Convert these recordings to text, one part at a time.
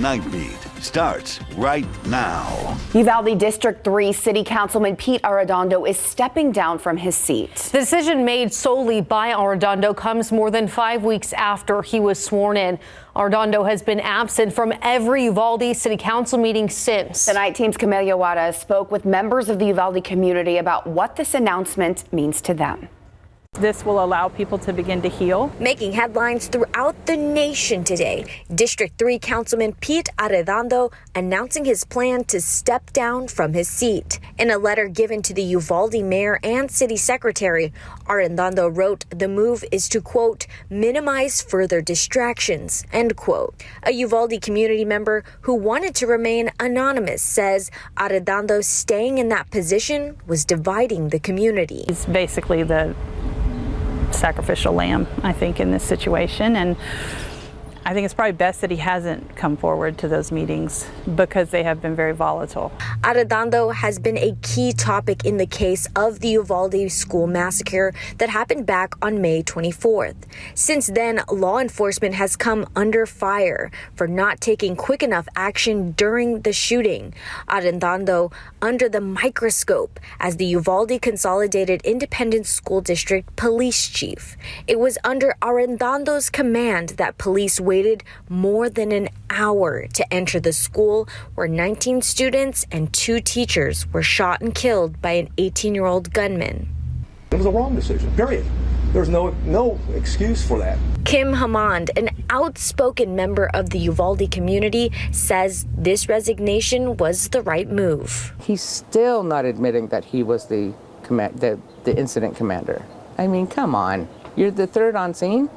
Nightbeat starts right now. Uvalde District 3 City Councilman Pete Arredondo is stepping down from his seat. The decision made solely by Arredondo comes more than 5 weeks after he was sworn in. Arredondo has been absent from every Uvalde City Council meeting since. The Night Team's Camelia Juarez spoke with members of the Uvalde community about what this announcement means to them. This will allow people to begin to heal. Making headlines throughout the nation today, District 3 Councilman Pete Arredondo announcing his plan to step down from his seat. In a letter given to the Uvalde mayor and city secretary, Arredondo wrote the move is to, quote, minimize further distractions, end quote. A Uvalde community member who wanted to remain anonymous says Arredondo staying in that position was dividing the community. He's basically the sacrificial lamb, I think, in this situation, and I think it's probably best that he hasn't come forward to those meetings because they have been very volatile. Arredondo has been a key topic in the case of the Uvalde school massacre that happened back on May 24th. Since then, law enforcement has come under fire for not taking quick enough action during the shooting. Arredondo under the microscope as the Uvalde Consolidated Independent School District police chief. It was under Arredondo's command that police waited more than an hour to enter the school where 19 students and 2 teachers were shot and killed by an 18-year-old gunman. It was a wrong decision, period. There's no excuse for that. Kim Hammond, an outspoken member of the Uvalde community, says this resignation was the right move. He's still not admitting that he was the incident commander. I mean, come on. You're the third on scene.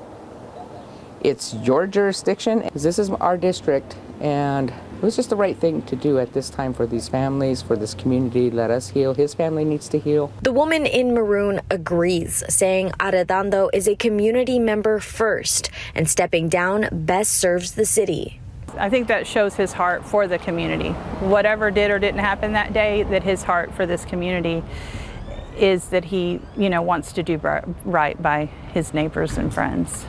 It's your jurisdiction. This is our district, and it was just the right thing to do at this time for these families, for this community. Let us heal. His family needs to heal. The woman in maroon agrees, saying Arredondo is a community member first, and stepping down best serves the city. I think that shows his heart for the community. Whatever did or didn't happen that day, that his heart for this community is that he, wants to do right by his neighbors and friends.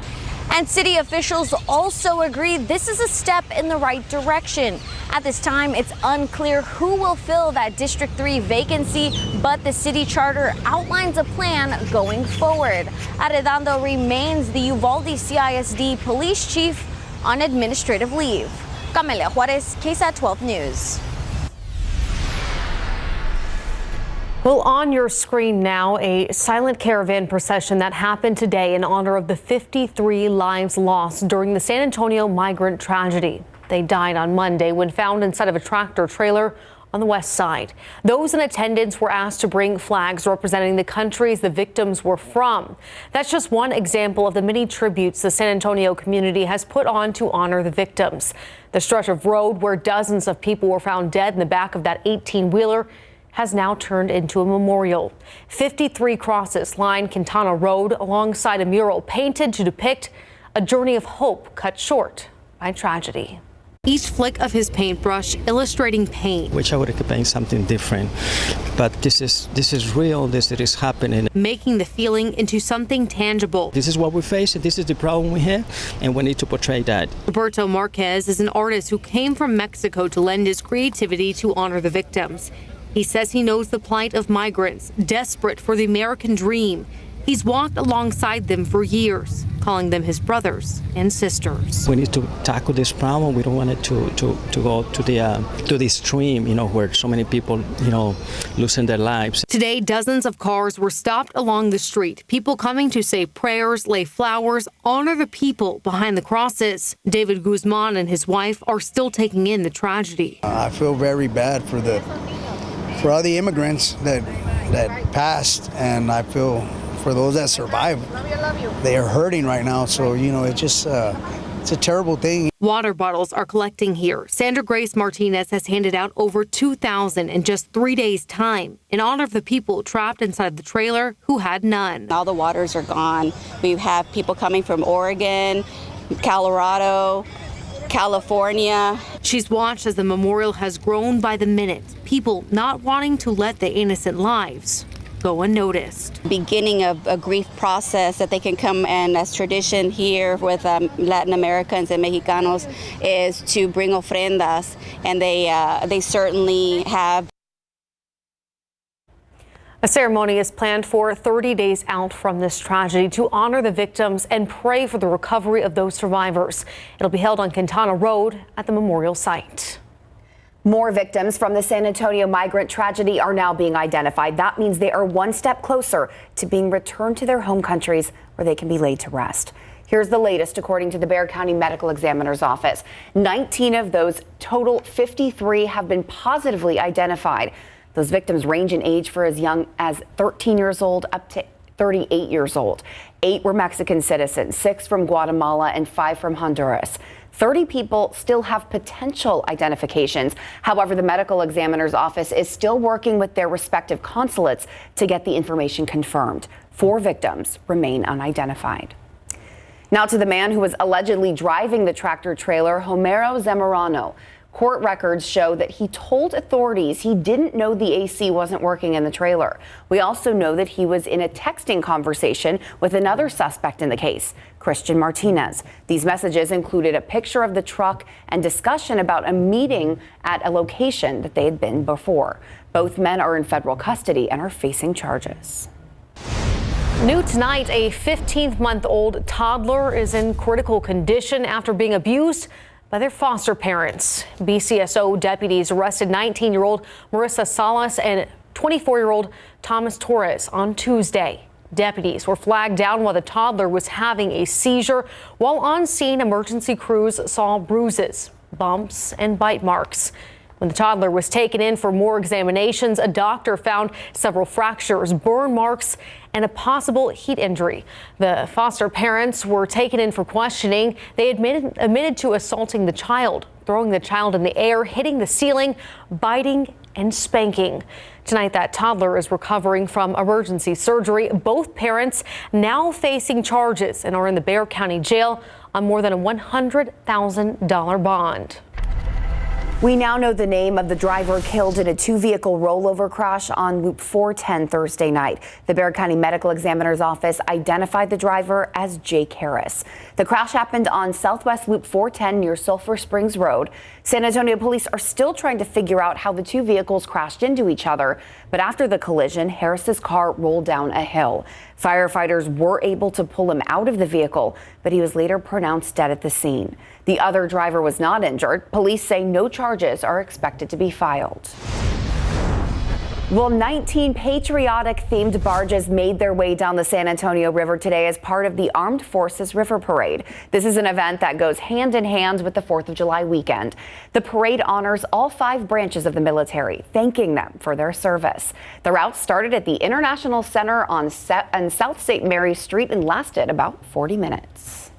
And city officials also agree this is a step in the right direction. At this time, it's unclear who will fill that District 3 vacancy, but the city charter outlines a plan going forward. Arredondo remains the Uvalde CISD police chief on administrative leave. Camelia Juarez, KSAT 12 News. Well, on your screen now, a silent caravan procession that happened today in honor of the 53 lives lost during the San Antonio migrant tragedy. They died on Monday when found inside of a tractor trailer on the west side. Those in attendance were asked to bring flags representing the countries the victims were from. That's just one example of the many tributes the San Antonio community has put on to honor the victims. The stretch of road where dozens of people were found dead in the back of that 18-wheeler has now turned into a memorial. 53 crosses line Quintana Road alongside a mural painted to depict a journey of hope cut short by tragedy. Each flick of his paintbrush illustrating pain. Wish I would have painted something different, but this is real. This is happening. Making the feeling into something tangible. This is what we face. This is the problem we have, and we need to portray that. Roberto Marquez is an artist who came from Mexico to lend his creativity to honor the victims. He says he knows the plight of migrants, desperate for the American dream. He's walked alongside them for years, calling them his brothers and sisters. We need to tackle this problem. We don't want it to go to the extreme, where so many people, losing their lives. Today, dozens of cars were stopped along the street. People coming to say prayers, lay flowers, honor the people behind the crosses. David Guzman and his wife are still taking in the tragedy. I feel very bad for all the immigrants that passed, and I feel for those that survived. They are hurting right now, so it's just it's a terrible thing. Water bottles are collecting here. Sandra Grace Martinez has handed out over 2,000 in just 3 days' time in honor of the people trapped inside the trailer who had none. All the waters are gone. We have people coming from Oregon, Colorado, California. She's watched as the memorial has grown by the minute, people not wanting to let the innocent lives go unnoticed. Beginning of a grief process that they can come, and as tradition here with Latin Americans and Mexicanos is to bring ofrendas, and they certainly have. A ceremony is planned for 30 days out from this tragedy to honor the victims and pray for the recovery of those survivors. It'll be held on Quintana Road at the memorial site. More victims from the San Antonio migrant tragedy are now being identified. That means they are one step closer to being returned to their home countries where they can be laid to rest. Here's the latest, according to the Bexar County Medical Examiner's Office. 19 of those total 53 have been positively identified. Those victims range in age for as young as 13 years old up to 38 years old. 8 were Mexican citizens, 6 from Guatemala, and 5 from Honduras. 30 people still have potential identifications. However, the medical examiner's office is still working with their respective consulates to get the information confirmed. 4 victims remain unidentified. Now to the man who was allegedly driving the tractor trailer, Homero Zamorano. Court records show that he told authorities he didn't know the AC wasn't working in the trailer. We also know that he was in a texting conversation with another suspect in the case, Christian Martinez. These messages included a picture of the truck and discussion about a meeting at a location that they had been before. Both men are in federal custody and are facing charges. New tonight, a 15-month-old toddler is in critical condition after being abused by their foster parents. BCSO deputies arrested 19-year-old Marissa Salas and 24-year-old Thomas Torres on Tuesday. Deputies were flagged down while the toddler was having a seizure. While on scene, emergency crews saw bruises, bumps, and bite marks. When the toddler was taken in for more examinations, a doctor found several fractures, burn marks, and a possible heat injury. The foster parents were taken in for questioning. They admitted to assaulting the child, throwing the child in the air, hitting the ceiling, biting, and spanking. Tonight, that toddler is recovering from emergency surgery. Both parents now facing charges and are in the Bexar County Jail on more than a $100,000 bond. We now know the name of the driver killed in a 2-vehicle rollover crash on Loop 410 Thursday night. The Bexar County Medical Examiner's Office identified the driver as Jake Harris. The crash happened on Southwest Loop 410 near Sulphur Springs Road. San Antonio police are still trying to figure out how the 2 vehicles crashed into each other. But after the collision, Harris's car rolled down a hill. Firefighters were able to pull him out of the vehicle, but he was later pronounced dead at the scene. The other driver was not injured. Police say no charges are expected to be filed. Well, 19 patriotic-themed barges made their way down the San Antonio River today as part of the Armed Forces River Parade. This is an event that goes hand in hand with the 4th of July weekend. The parade honors all 5 branches of the military, thanking them for their service. The route started at the International Center on South St. Mary Street and lasted about 40 minutes.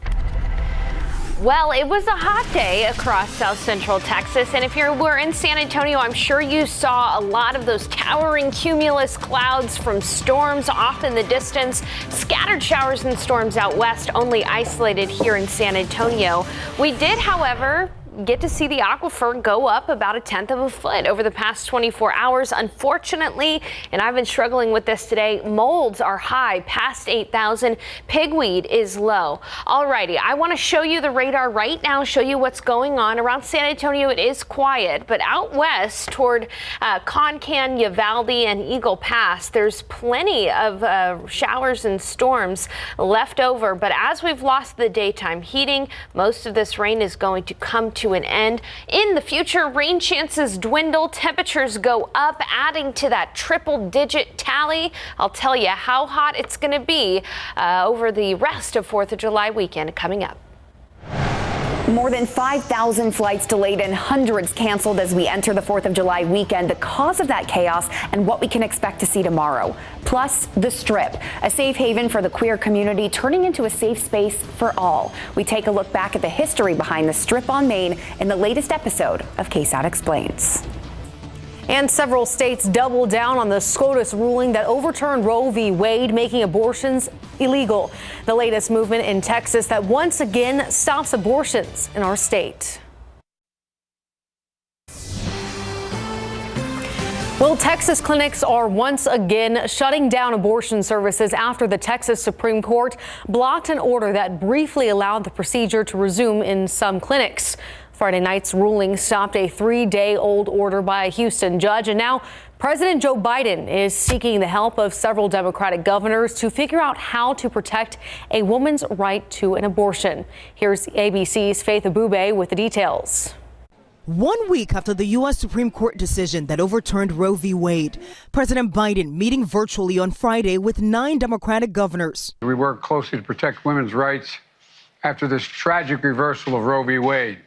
Well, it was a hot day across South Central Texas, and if you were in San Antonio, I'm sure you saw a lot of those towering cumulus clouds from storms off in the distance. Scattered showers and storms out west, only isolated here in San Antonio. We did, however, get to see the aquifer go up about 1/10 of a foot over the past 24 hours. Unfortunately, and I've been struggling with this today, molds are high, past 8,000. Pigweed is low. Alrighty, I want to show you the radar right now, show you what's going on. Around San Antonio, it is quiet, but out west toward Concan, Uvalde, and Eagle Pass, there's plenty of showers and storms left over. But as we've lost the daytime heating, most of this rain is going to come to an end. In the future, rain chances dwindle, temperatures go up, adding to that triple-digit tally. I'll tell you how hot it's going to be over the rest of 4th of July weekend coming up. More than 5,000 flights delayed and hundreds canceled as we enter the 4th of July weekend. The cause of that chaos and what we can expect to see tomorrow. Plus, the Strip, a safe haven for the queer community, turning into a safe space for all. We take a look back at the history behind the Strip on Main in the latest episode of KSAT Explains. And several states doubled down on the SCOTUS ruling that overturned Roe v. Wade, making abortions illegal. The latest movement in Texas that once again stops abortions in our state. Well, Texas clinics are once again shutting down abortion services after the Texas Supreme Court blocked an order that briefly allowed the procedure to resume in some clinics. Friday night's ruling stopped a 3-day-old order by a Houston judge, and now President Joe Biden is seeking the help of several Democratic governors to figure out how to protect a woman's right to an abortion. Here's ABC's Faith Abube with the details. 1 week after the U.S. Supreme Court decision that overturned Roe v. Wade, President Biden meeting virtually on Friday with 9 Democratic governors. We work closely to protect women's rights after this tragic reversal of Roe v. Wade.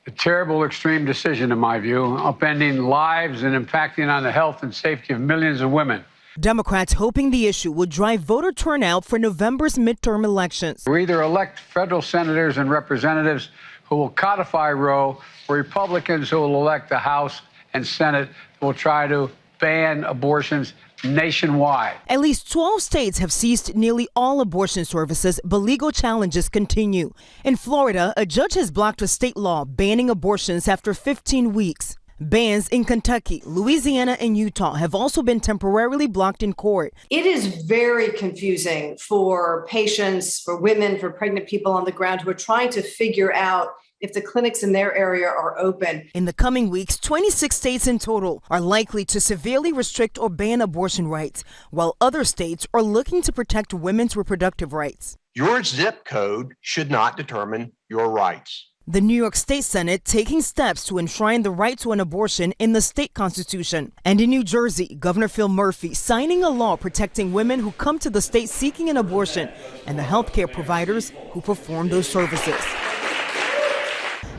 A terrible, extreme decision, in my view, upending lives and impacting on the health and safety of millions of women. Democrats hoping the issue would drive voter turnout for November's midterm elections. We either elect federal senators and representatives who will codify Roe, or Republicans who will elect the House and Senate who will try to ban abortions nationwide. At least 12 states have ceased nearly all abortion services, but legal challenges continue. In Florida, a judge has blocked a state law banning abortions after 15 weeks. Bans in Kentucky, Louisiana, and Utah have also been temporarily blocked in court. It is very confusing for patients, for women, for pregnant people on the ground who are trying to figure out if the clinics in their area are open. In the coming weeks, 26 states in total are likely to severely restrict or ban abortion rights, while other states are looking to protect women's reproductive rights. Your zip code should not determine your rights. The New York State Senate taking steps to enshrine the right to an abortion in the state constitution. And in New Jersey, Governor Phil Murphy signing a law protecting women who come to the state seeking an abortion and the healthcare providers who perform those services.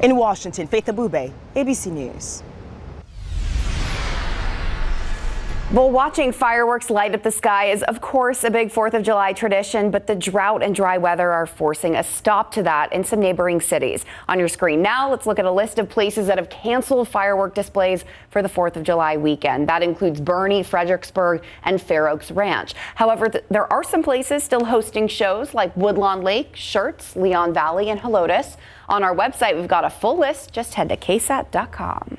In Washington, Faith Abube, ABC News. Well, watching fireworks light up the sky is, of course, a big 4th of July tradition, but the drought and dry weather are forcing a stop to that in some neighboring cities. On your screen now, let's look at a list of places that have canceled firework displays for the 4th of July weekend. That includes Bernie, Fredericksburg, and Fair Oaks Ranch. However, there are some places still hosting shows like Woodlawn Lake, Schertz, Leon Valley, and Helotes. On our website, we've got a full list. Just head to KSAT.com.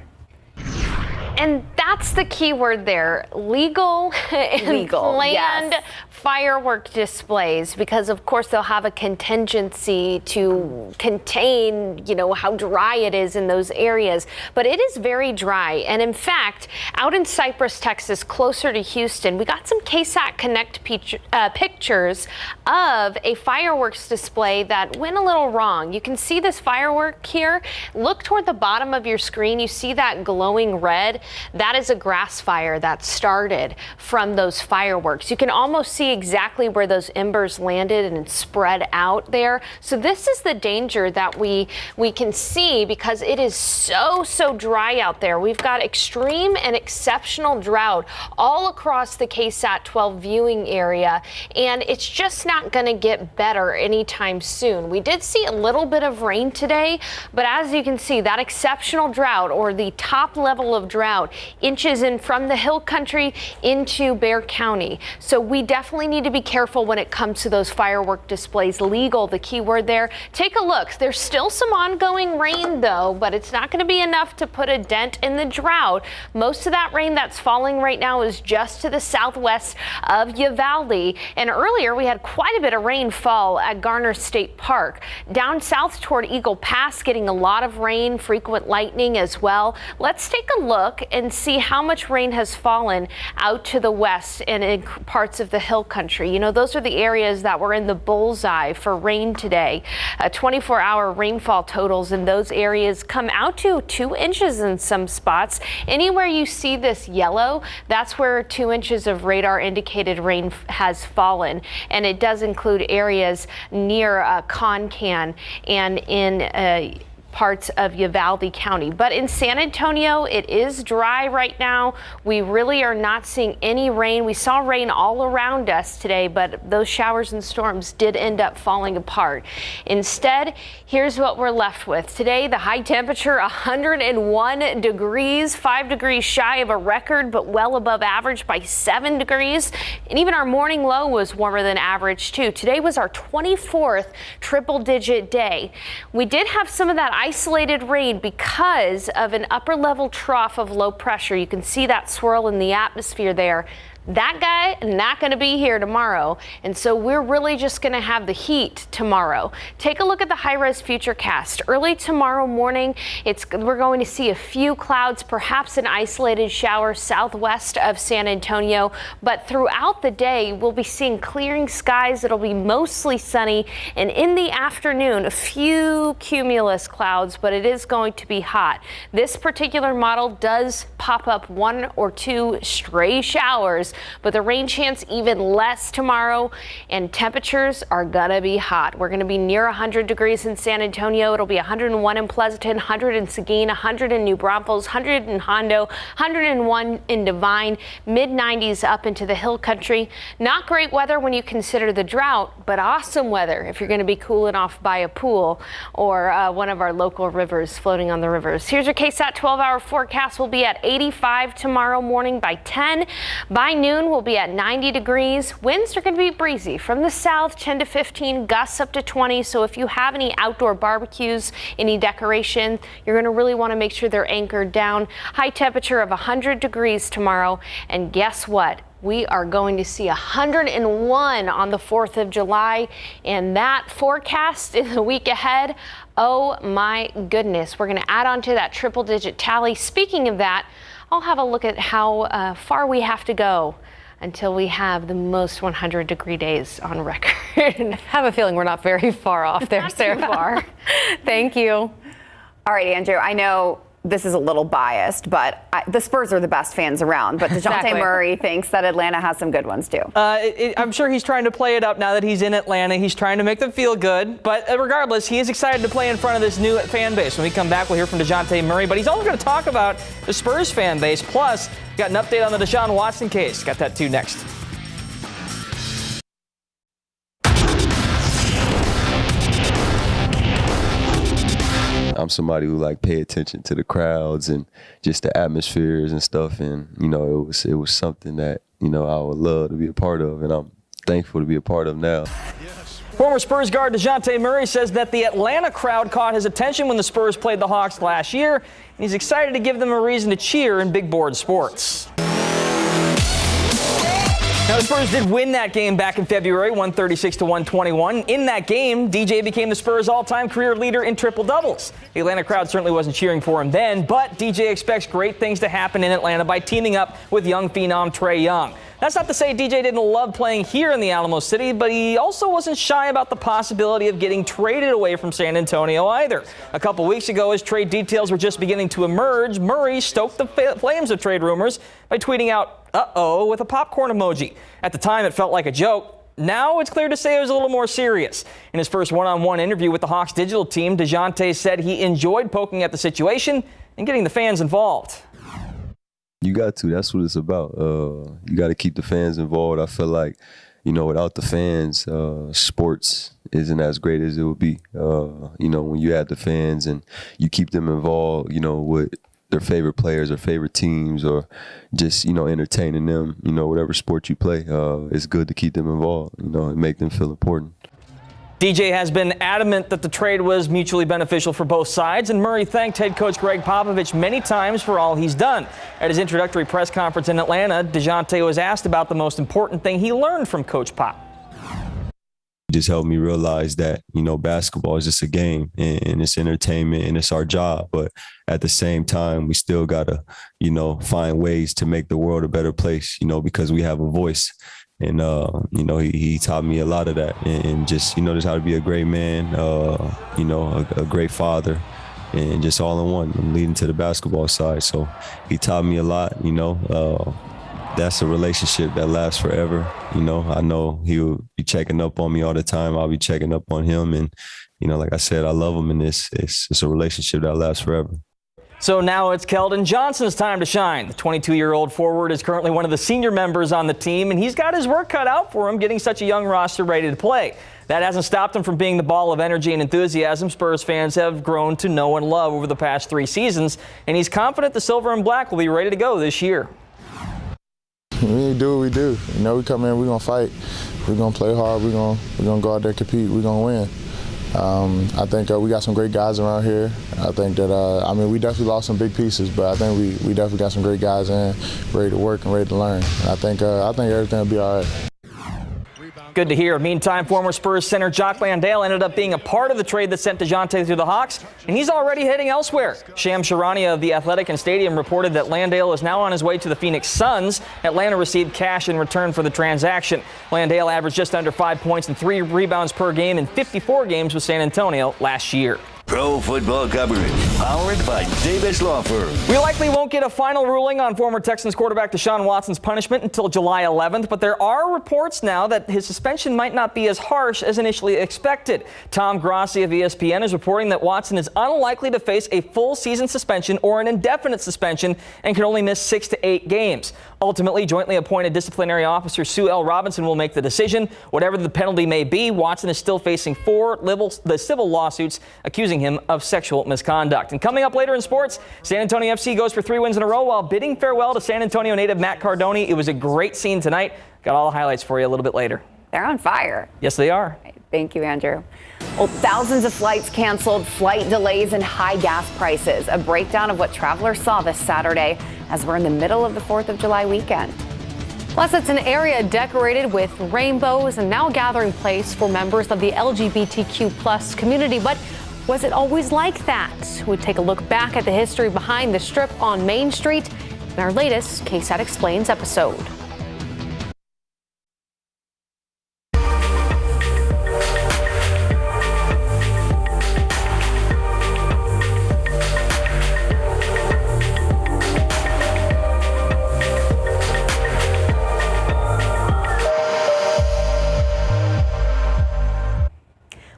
And that's the key word there, legal and planned firework displays, because of course they'll have a contingency to contain, how dry it is in those areas. But it is very dry. And in fact, out in Cypress, Texas, closer to Houston, we got some KSAT Connect pictures of a fireworks display that went a little wrong. You can see this firework here. Look toward the bottom of your screen. You see that glowing red. That is a grass fire that started from those fireworks. You can almost see exactly where those embers landed and spread out there. So this is the danger that we can see, because it is so dry out there. We've got extreme and exceptional drought all across the KSAT 12 viewing area, and it's just not going to get better anytime soon. We did see a little bit of rain today, but as you can see, that exceptional drought, or the top level of drought, inches in from the hill country into Bexar County. So we definitely need to be careful when it comes to those firework displays. Legal, the key word there. Take a look. There's still some ongoing rain though, but it's not going to be enough to put a dent in the drought. Most of that rain that's falling right now is just to the southwest of Uvalde. And earlier we had quite a bit of rain fall at Garner State Park. Down south toward Eagle Pass, getting a lot of rain, frequent lightning as well. Let's take a look and see how much rain has fallen out to the west and in parts of the hill country. Those are the areas that were in the bullseye for rain today. 24-hour rainfall totals in those areas come out to 2 inches in some spots. Anywhere you see this yellow, that's where 2 inches of radar indicated rain has fallen. And it does include areas near Concan and in parts of Uvalde County. But in San Antonio, it is dry right now. We really are not seeing any rain. We saw rain all around us today, but those showers and storms did end up falling apart. Instead, here's what we're left with. Today, the high temperature, 101 degrees, 5 degrees shy of a record, but well above average by 7 degrees. And even our morning low was warmer than average too. Today was our 24th triple-digit day. We did have some of that isolated rain because of an upper level trough of low pressure. You can see that swirl in the atmosphere there. That guy not going to be here tomorrow, and so we're really just going to have the heat tomorrow. Take a look at the high-res futurecast. Early tomorrow morning, we're going to see a few clouds, perhaps an isolated shower southwest of San Antonio, but throughout the day, we'll be seeing clearing skies. It'll be mostly sunny, and in the afternoon, a few cumulus clouds, but it is going to be hot. This particular model does pop up 1 or 2 stray showers, but the rain chance even less tomorrow, and temperatures are gonna be hot. We're gonna be near 100 degrees in San Antonio. It'll be 101 in Pleasanton, 100 in Seguin, 100 in New Braunfels, 100 in Hondo, 101 in Devine, mid-90s up into the hill country. Not great weather when you consider the drought, but awesome weather if you're gonna be cooling off by a pool or one of our local rivers, floating on the rivers. Here's your KSAT 12-hour forecast. We'll be at 85 tomorrow morning by 10. By noon, we'll be at 90 degrees. Winds are going to be breezy from the south, 10 to 15, gusts up to 20. So if you have any outdoor barbecues, any decoration, you're going to really want to make sure they're anchored down. High temperature of 100 degrees tomorrow. And guess what? We are going to see 101 on the 4th of July, and that forecast in the week ahead, oh my goodness, we're going to add on to that triple-digit tally. Speaking of that, I'll have a look at how far we have to go until we have the most 100-degree days on record. I have a feeling we're not very far off there, Sarah. Not too far. Thank you. All right, Andrew, I know this is a little biased, but the Spurs are the best fans around. But DeJounte Murray thinks that Atlanta has some good ones, too. I'm sure he's trying to play it up now that he's in Atlanta. He's trying to make them feel good. But regardless, he is excited to play in front of this new fan base. When we come back, we'll hear from DeJounte Murray. But he's also going to talk about the Spurs fan base. Plus, we got an update on the Deshaun Watson case. Got that, too, next. I'm somebody who pay attention to the crowds and just the atmospheres and stuff, and it was something that I would love to be a part of, and I'm thankful to be a part of now. Former Spurs guard DeJounte Murray says that the Atlanta crowd caught his attention when the Spurs played the Hawks last year, and he's excited to give them a reason to cheer in big board sports. Now, the Spurs did win that game back in February, 136-121. In that game, DJ became the Spurs' all-time career leader in triple-doubles. The Atlanta crowd certainly wasn't cheering for him then, but DJ expects great things to happen in Atlanta by teaming up with young phenom Trae Young. That's not to say DJ didn't love playing here in the Alamo City, but he also wasn't shy about the possibility of getting traded away from San Antonio either. A couple weeks ago, as trade details were just beginning to emerge, Murray stoked the flames of trade rumors by tweeting out, "Uh-oh," with a popcorn emoji. At the time, it felt like a joke. Now it's clear to say it was a little more serious. In his first one-on-one interview with the Hawks digital team, DeJounte said he enjoyed poking at the situation and getting the fans involved. You got to. That's what it's about. You got to keep the fans involved. I feel like, without the fans, sports isn't as great as it would be. When you add the fans and you keep them involved, with their favorite players or favorite teams or just, entertaining them, whatever sport you play, it's good to keep them involved, and make them feel important. DJ has been adamant that the trade was mutually beneficial for both sides, and Murray thanked head coach Greg Popovich many times for all he's done. At his introductory press conference in Atlanta, DeJounte was asked about the most important thing he learned from Coach Pop. It just helped me realize that, basketball is just a game and it's entertainment and it's our job. But at the same time, we still got to, find ways to make the world a better place, because we have a voice. And, he taught me a lot of that and just, just how to be a great man, a great father, and just all in one and leading to the basketball side. So he taught me a lot, that's a relationship that lasts forever. I know he'll be checking up on me all the time. I'll be checking up on him. And, like I said, I love him, and it's a relationship that lasts forever. So now it's Keldon Johnson's time to shine. The 22-year-old forward is currently one of the senior members on the team, and he's got his work cut out for him getting such a young roster ready to play. That hasn't stopped him from being the ball of energy and enthusiasm Spurs fans have grown to know and love over the past 3 seasons, and he's confident the Silver and Black will be ready to go this year. We do what we do. We come in, we're going to fight. We're going to play hard. We're going to go out there and compete. We're going to win. I think we got some great guys around here. I think that, I mean, we definitely lost some big pieces, but I think we definitely got some great guys in, ready to work and ready to learn. And I think everything will be all right. Good to hear. Meantime, former Spurs center Jock Landale ended up being a part of the trade that sent DeJounte to the Hawks, and he's already heading elsewhere. Shams Charania of The Athletic and Stadium reported that Landale is now on his way to the Phoenix Suns. Atlanta received cash in return for the transaction. Landale averaged just under 5 points and 3 rebounds per game in 54 games with San Antonio last year. Pro football coverage, powered by Davis Law Firm. We likely won't get a final ruling on former Texans quarterback Deshaun Watson's punishment until July 11th, but there are reports now that his suspension might not be as harsh as initially expected. Tom Grossi of ESPN is reporting that Watson is unlikely to face a full season suspension or an indefinite suspension and can only miss 6 to 8 games. Ultimately, jointly appointed disciplinary officer Sue L. Robinson will make the decision. Whatever the penalty may be, Watson is still facing 4 civil lawsuits accusing him of sexual misconduct. And coming up later in sports, San Antonio FC goes for 3 wins in a row while bidding farewell to San Antonio native Matt Cardone. It was a great scene tonight. Got all the highlights for you a little bit later. They're on fire. Yes, they are. Thank you, Andrew. Well, thousands of flights canceled, flight delays, and high gas prices. A breakdown of what travelers saw this Saturday as we're in the middle of the 4th of July weekend. Plus, it's an area decorated with rainbows and now a gathering place for members of the LGBTQ plus community. But was it always like that? We'll take a look back at the history behind the Strip on Main Street in our latest KSAT Explains episode.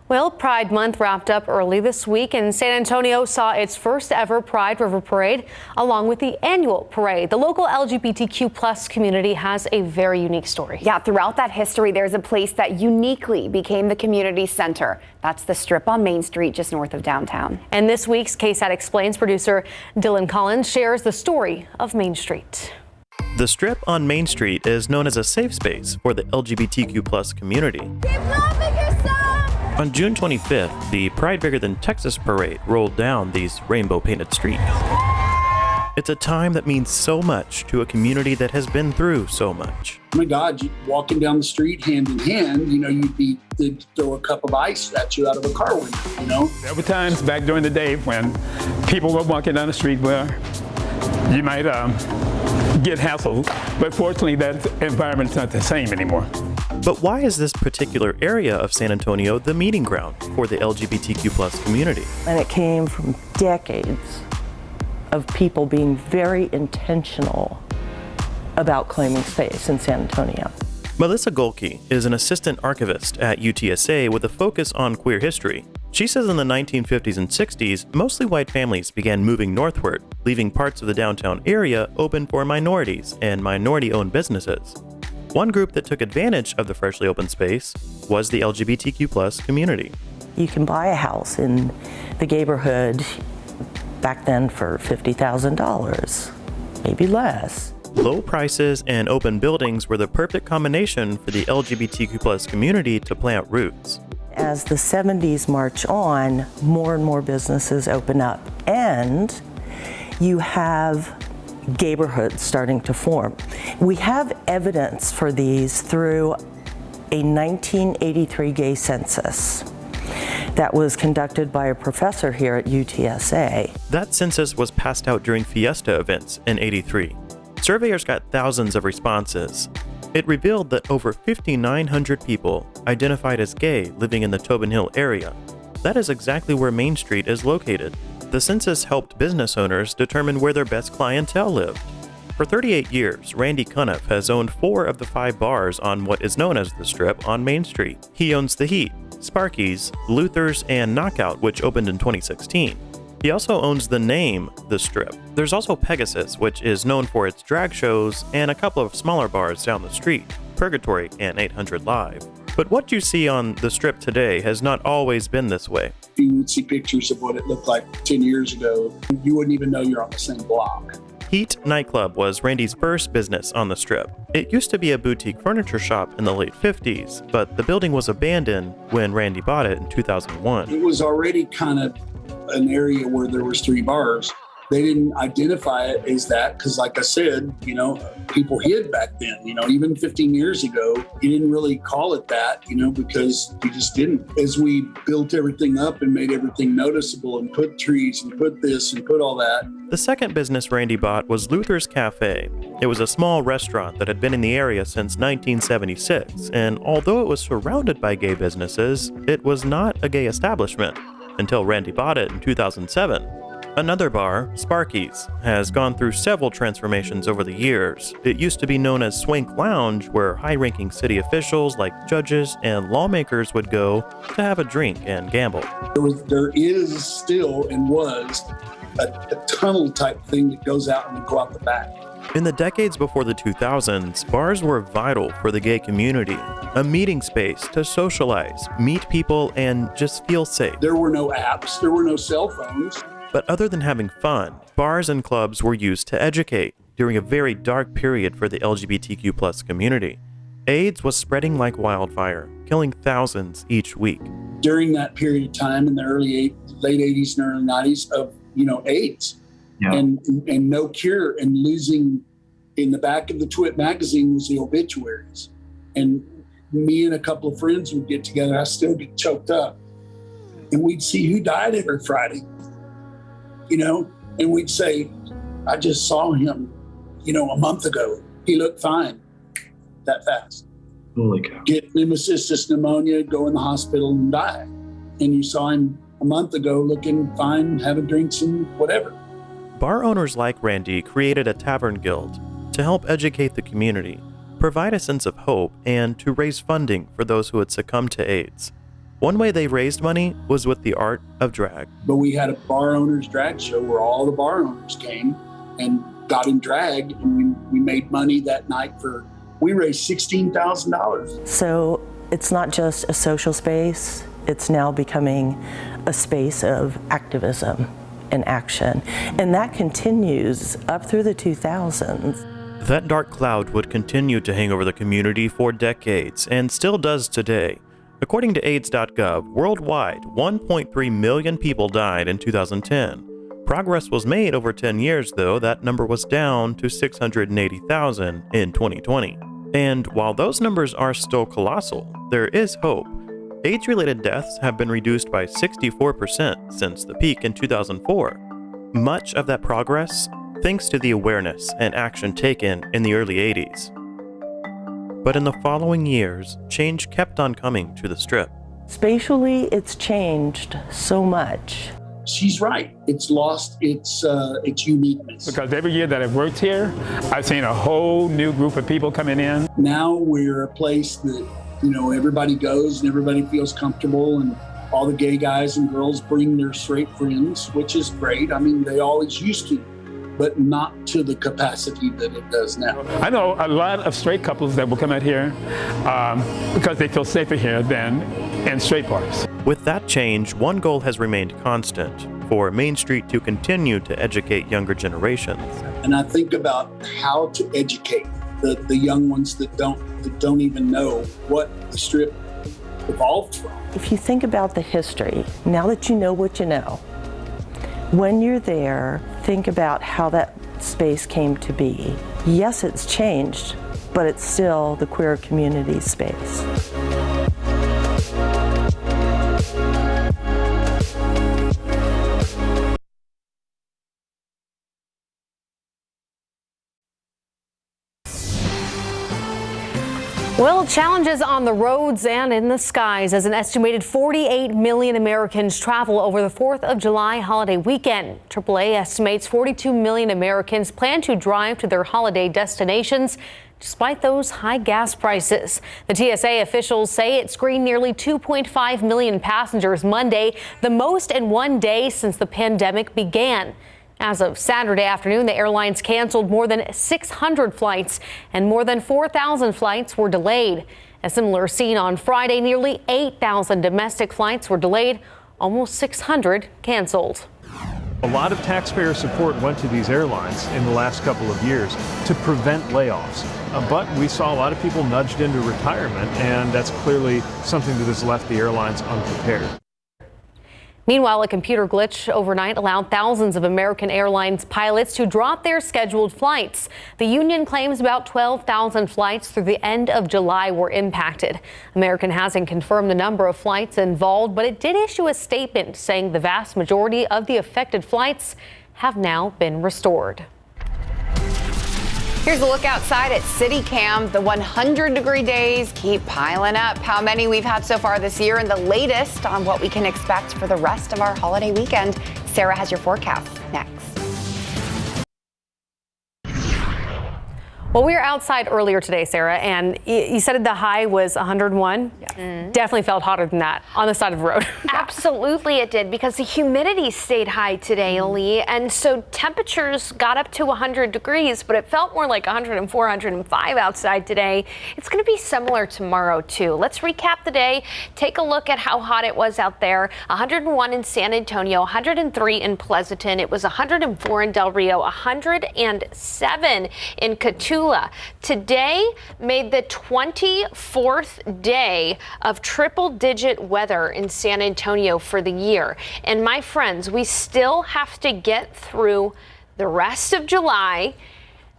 Well, Pride Month wrapped up early this week, and San Antonio saw its first ever Pride River Parade, along with the annual parade. The local LGBTQ plus community has a very unique story. Yeah, throughout that history, there's a place that uniquely became the community center. That's the Strip on Main Street, just north of downtown. And this week's KSAT Explains producer Dylan Collins shares the story of Main Street. The Strip on Main Street is known as a safe space for the LGBTQ plus community. Keep loving yourself! On June 25th, the Pride Bigger Than Texas parade rolled down these rainbow-painted streets. It's a time that means so much to a community that has been through so much. Oh my God, you walking down the street hand in hand, they'd throw a cup of ice at you out of a car window, There were times back during the day when people were walking down the street where you might get hassled, but fortunately that environment's not the same anymore. But why is this particular area of San Antonio the meeting ground for the LGBTQ plus community? And it came from decades of people being very intentional about claiming space in San Antonio. Melissa Golke is an assistant archivist at UTSA with a focus on queer history. She says in the 1950s and 60s, mostly white families began moving northward, leaving parts of the downtown area open for minorities and minority-owned businesses. One group that took advantage of the freshly opened space was the LGBTQ plus community. You can buy a house in the neighborhood back then for $50,000, maybe less. Low prices and open buildings were the perfect combination for the LGBTQ plus community to plant roots. As the 70s march on, more and more businesses open up, and you have neighborhoods starting to form. We have evidence for these through a 1983 gay census that was conducted by a professor here at UTSA. That census was passed out during Fiesta events in '83. Surveyors got thousands of responses. It revealed that over 5,900 people identified as gay living in the Tobin Hill area. That is exactly where Main Street is located. The census helped business owners determine where their best clientele lived. For 38 years, Randy Cuniff has owned 4 of the 5 bars on what is known as the Strip on Main Street. He owns The Heat, Sparky's, Luther's, and Knockout, which opened in 2016. He also owns the name The Strip. There's also Pegasus, which is known for its drag shows, and a couple of smaller bars down the street, Purgatory and 800 Live. But what you see on the Strip today has not always been this way. You would see pictures of what it looked like 10 years ago. You wouldn't even know you're on the same block. Heat Nightclub was Randy's first business on the Strip. It used to be a boutique furniture shop in the late 50s, but the building was abandoned when Randy bought it in 2001. It was already kind of an area where there was 3 bars. They didn't identify it as that because, like I said, people hid back then. Even 15 years ago, you didn't really call it that, because you just didn't. As we built everything up and made everything noticeable and put trees and put this and put all that. The second business Randy bought was Luther's Cafe. It was a small restaurant that had been in the area since 1976, and although it was surrounded by gay businesses, it was not a gay establishment until Randy bought it in 2007. Another bar, Sparky's, has gone through several transformations over the years. It used to be known as Swank Lounge, where high-ranking city officials like judges and lawmakers would go to have a drink and gamble. There is still and was a tunnel type thing that goes out and you go out the back. In the decades before the 2000s, bars were vital for the gay community, a meeting space to socialize, meet people, and just feel safe. There were no apps, there were no cell phones. But other than having fun, bars and clubs were used to educate during a very dark period for the LGBTQ+ community. AIDS was spreading like wildfire, killing thousands each week. During that period of time in the late 80s and early 90s of, AIDS and no cure, and losing in the back of the Twit magazine was the obituaries. And me and a couple of friends would get together. I still get choked up. And we'd see who died every Friday. And we'd say, I just saw him, a month ago. He looked fine that fast. Holy cow. Get pneumocystis pneumonia, go in the hospital and die. And you saw him a month ago looking fine, having drinks and whatever. Bar owners like Randy created a tavern guild to help educate the community, provide a sense of hope, and to raise funding for those who had succumbed to AIDS. One way they raised money was with the art of drag. But we had a bar owners drag show where all the bar owners came and got in drag, and we made money that night we raised $16,000. So it's not just a social space, it's now becoming a space of activism and action. And that continues up through the 2000s. That dark cloud would continue to hang over the community for decades and still does today. According to AIDS.gov, worldwide, 1.3 million people died in 2010. Progress was made over 10 years, though. That number was down to 680,000 in 2020. And while those numbers are still colossal, there is hope. AIDS-related deaths have been reduced by 64% since the peak in 2004. Much of that progress thanks to the awareness and action taken in the early 80s. But in the following years, change kept on coming to the Strip. Spatially, it's changed so much. She's right. It's lost its uniqueness. Because every year that I've worked here, I've seen a whole new group of people coming in. Now we're a place that, everybody goes and everybody feels comfortable, and all the gay guys and girls bring their straight friends, which is great. I mean, they always used to, but not to the capacity that it does now. I know a lot of straight couples that will come out here because they feel safer here than in straight bars. With that change, one goal has remained constant: for Main Street to continue to educate younger generations. And I think about how to educate the young ones that don't even know what the Strip evolved from. If you think about the history, now that you know what you know, when you're there, think about how that space came to be. Yes, it's changed, but it's still the queer community space. Well, challenges on the roads and in the skies as an estimated 48 million Americans travel over the 4th of July holiday weekend. AAA estimates 42 million Americans plan to drive to their holiday destinations despite those high gas prices. The TSA officials say it screened nearly 2.5 million passengers Monday, the most in one day since the pandemic began. As of Saturday afternoon, the airlines canceled more than 600 flights and more than 4,000 flights were delayed. A similar scene on Friday, nearly 8,000 domestic flights were delayed, almost 600 canceled. A lot of taxpayer support went to these airlines in the last couple of years to prevent layoffs. But we saw a lot of people nudged into retirement, and that's clearly something that has left the airlines unprepared. Meanwhile, a computer glitch overnight allowed thousands of American Airlines pilots to drop their scheduled flights. The union claims about 12,000 flights through the end of July were impacted. American hasn't confirmed the number of flights involved, but it did issue a statement saying the vast majority of the affected flights have now been restored. Here's a look outside at City Cam. The 100-degree days keep piling up. How many we've had so far this year, and the latest on what we can expect for the rest of our holiday weekend. Sarah has your forecast next. Well, we were outside earlier today, Sarah, and you said the high was 101. Yeah. Definitely felt hotter than that on the side of the road. Absolutely it did, because the humidity stayed high today, Lee, and so temperatures got up to 100 degrees, but it felt more like 104, 105 outside today. It's going to be similar tomorrow, too. Let's recap the day. Take a look at how hot it was out there. 101 in San Antonio, 103 in Pleasanton. It was 104 in Del Rio, 107 in Cotulla. Today made the 24th day of triple-digit weather in San Antonio for the year. And my friends, we still have to get through the rest of July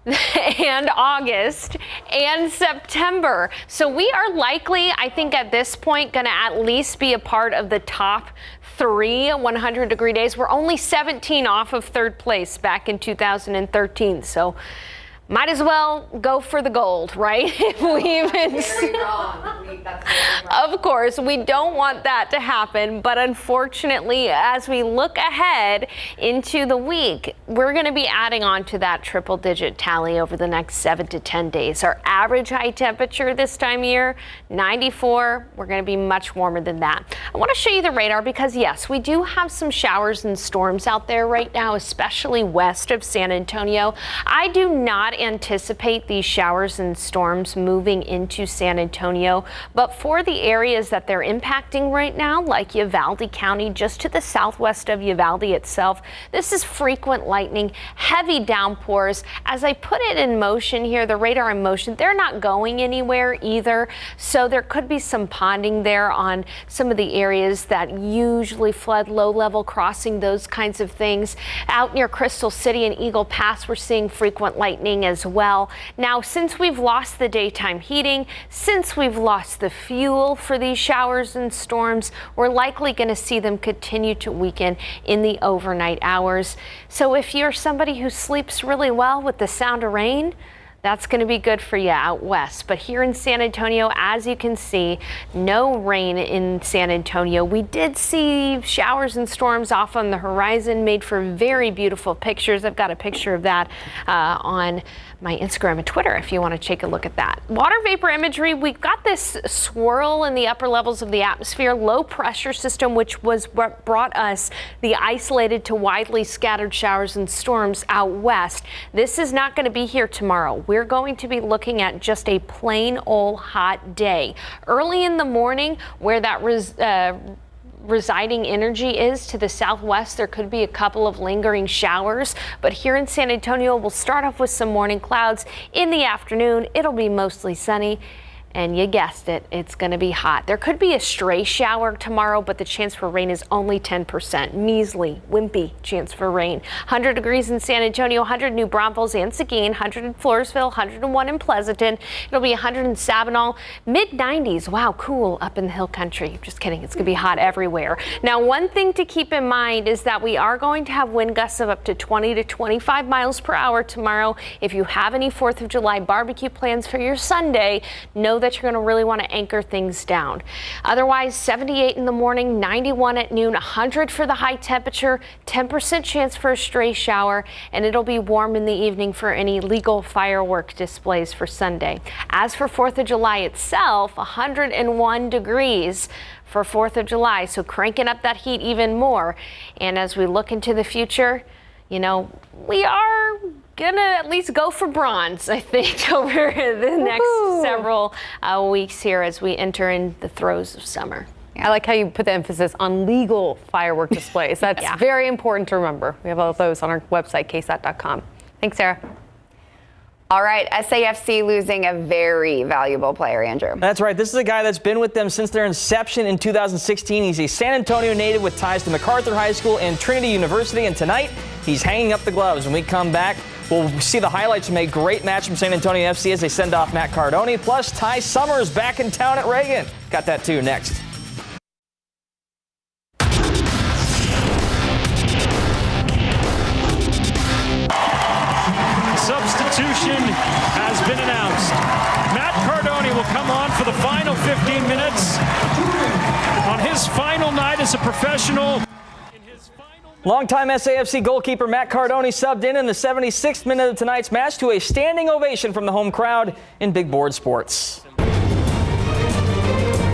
and August and September. So we are likely, I think at this point, going to at least be a part of the top 3 100-degree days. We're only 17 off of third place back in 2013. So might as well go for the gold, right? If we even of course, we don't want that to happen, but unfortunately, as we look ahead into the week, we're going to be adding on to that triple-digit tally over the next 7 to 10 days. Our average high temperature this time of year, 94. We're going to be much warmer than that. I want to show you the radar because, yes, we do have some showers and storms out there right now, especially west of San Antonio. I do not anticipate these showers and storms moving into San Antonio, but for the areas that they're impacting right now, like Uvalde County, just to the southwest of Uvalde itself, this is frequent lightning, heavy downpours. As I put it in motion here, the radar in motion, they're not going anywhere either, so there could be some ponding there on some of the areas that usually flood, low-level crossing, those kinds of things. Out near Crystal City and Eagle Pass, we're seeing frequent lightning as well. Now, since we've lost the daytime heating, since we've lost the fuel for these showers and storms, we're likely going to see them continue to weaken in the overnight hours. So if you're somebody who sleeps really well with the sound of rain, that's going to be good for you out west. But here in San Antonio, as you can see, no rain in San Antonio. We did see showers and storms off on the horizon, made for very beautiful pictures. I've got a picture of that on my Instagram and Twitter if you want to take a look at that. Water vapor imagery, we've got this swirl in the upper levels of the atmosphere, low pressure system, which was what brought us the isolated to widely scattered showers and storms out west. This is not going to be here tomorrow. We're going to be looking at just a plain old hot day. Early in the morning, where that residing energy is to the southwest, there could be a couple of lingering showers, but here in San Antonio, we'll start off with some morning clouds. In the afternoon, it'll be mostly sunny. And you guessed it, it's going to be hot. There could be a stray shower tomorrow, but the chance for rain is only 10%. Measly, wimpy chance for rain. 100 degrees in San Antonio, 100 New Braunfels and Seguin, 100 in Floresville, 101 in Pleasanton. It'll be 100 in Sabinal, mid-90s. Wow, cool up in the hill country. Just kidding, it's going to be hot everywhere. Now, one thing to keep in mind is that we are going to have wind gusts of up to 20 to 25 miles per hour tomorrow. If you have any 4th of July barbecue plans for your Sunday, know that you're going to really want to anchor things down. Otherwise, 78 in the morning, 91 at noon, 100 for the high temperature, 10% chance for a stray shower, and it'll be warm in the evening for any legal firework displays for Sunday. As for 4th of July itself, 101 degrees for 4th of July, so cranking up that heat even more. And as we look into the future, you know, we are gonna at least go for bronze, I think, over the next several weeks here as we enter in the throes of summer. I like how you put the emphasis on legal firework displays. That's very important to remember. We have all of those on our website, KSAT.com. Thanks, Sarah. All right, SAFC losing a very valuable player, Andrew. That's right. This is a guy that's been with them since their inception in 2016. He's a San Antonio native with ties to MacArthur High School and Trinity University. And tonight, he's hanging up the gloves. When we come back, we'll see the highlights from a great match from San Antonio FC as they send off Matt Cardone. Plus, Ty Summers back in town at Reagan. Got that too next. Substitution has been announced. Matt Cardone will come on for the final 15 minutes on his final night as a professional. Longtime SAFC goalkeeper Matt Cardone subbed in the 76th minute of tonight's match to a standing ovation from the home crowd in Big Board Sports.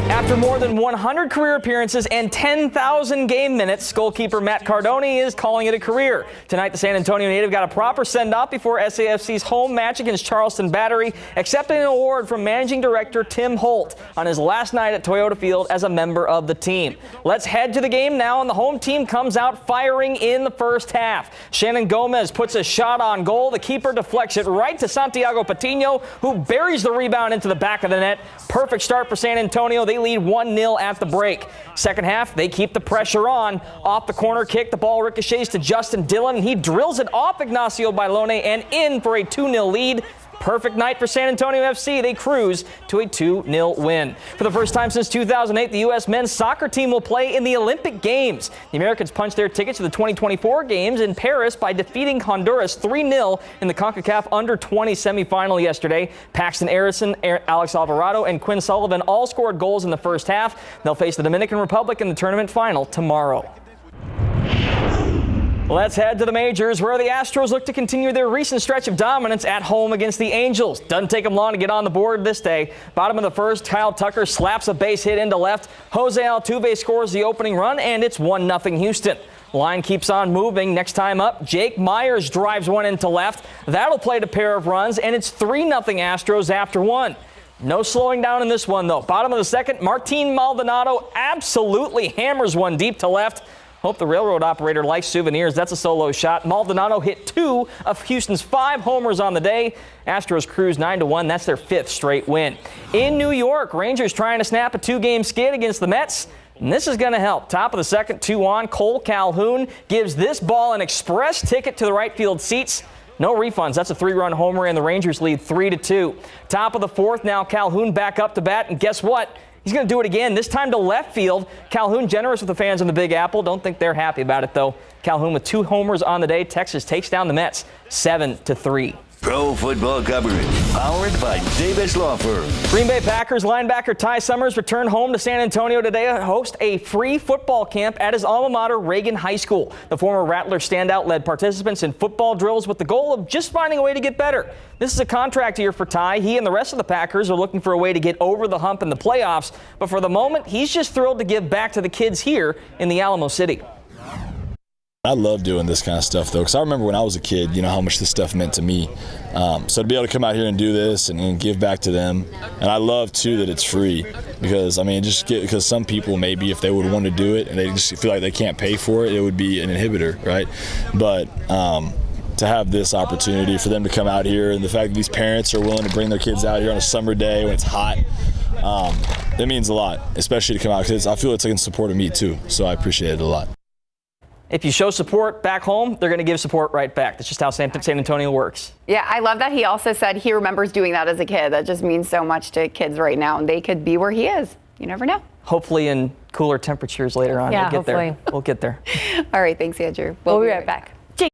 After more than 100 career appearances and 10,000 game minutes, goalkeeper Matt Cardone is calling it a career. Tonight, the San Antonio native got a proper send-off before SAFC's home match against Charleston Battery, accepting an award from managing director Tim Holt on his last night at Toyota Field as a member of the team. Let's head to the game now, and the home team comes out firing in the first half. Shannon Gomez puts a shot on goal. The keeper deflects it right to Santiago Patino, who buries the rebound into the back of the net. Perfect start for San Antonio. They lead 1-0 at the break. Second half, they keep the pressure on. Off the corner kick, the ball ricochets to Justin Dillon, and he drills it off Ignacio Bailone and in for a 2-0 lead. Perfect night for San Antonio FC. They cruise to a 2-0 win. For the first time since 2008, the U.S. men's soccer team will play in the Olympic Games. The Americans punched their tickets to the 2024 Games in Paris by defeating Honduras 3-0 in the CONCACAF Under-20 semifinal yesterday. Paxton Harrison, Alex Alvarado, and Quinn Sullivan all scored goals in the first half. They'll face the Dominican Republic in the tournament final tomorrow. Let's head to the majors, where the Astros look to continue their recent stretch of dominance at home against the Angels. Doesn't take them long to get on the board this day. Bottom of the first, Kyle Tucker slaps a base hit into left. Jose Altuve scores the opening run, and it's 1-0 Houston. Line keeps on moving. Next time up, Jake Myers drives one into left. That'll play a pair of runs, and it's 3-0 Astros after one. No slowing down in this one, though. Bottom of the second, Martin Maldonado absolutely hammers one deep to left. Hope the railroad operator likes souvenirs. That's a solo shot. Maldonado hit 2 of Houston's 5 homers on the day. Astros cruise 9-1. That's their 5th straight win. In New York, Rangers trying to snap a 2-game skid against the Mets. And this is going to help. Top of the second, 2 on. Cole Calhoun gives this ball an express ticket to the right field seats. No refunds. That's a 3-run homer, and the Rangers lead 3-2. Top of the fourth, now Calhoun back up to bat. And guess what? He's going to do it again, this time to left field. Calhoun generous with the fans in the Big Apple. Don't think they're happy about it, though. Calhoun with 2 homers on the day. Texas takes down the Mets 7-3. Pro football coverage powered by Davis Law Firm. Green Bay Packers linebacker Ty Summers returned home to San Antonio today to host a free football camp at his alma mater, Reagan High School. The former Rattler standout led participants in football drills with the goal of just finding a way to get better. This is a contract year for Ty. He and the rest of the Packers are looking for a way to get over the hump in the playoffs. But for the moment, he's just thrilled to give back to the kids here in the Alamo City. I love doing this kind of stuff, though, because I remember when I was a kid, you know, how much this stuff meant to me. So to be able to come out here and do this and give back to them, and I love, too, that it's free because, I mean, because some people maybe if they would want to do it and they just feel like they can't pay for it, it would be an inhibitor, right? But to have this opportunity for them to come out here and the fact that these parents are willing to bring their kids out here on a summer day when it's hot, it means a lot, especially to come out because I feel it's in support of me, too, so I appreciate it a lot. If you show support back home, they're going to give support right back. That's just how San Antonio works. Yeah, I love that he also said he remembers doing that as a kid. That just means so much to kids right now, and they could be where he is. You never know. Hopefully in cooler temperatures later on. Yeah, we'll get hopefully. there. We'll get there. All right, thanks, Andrew. We'll be right back.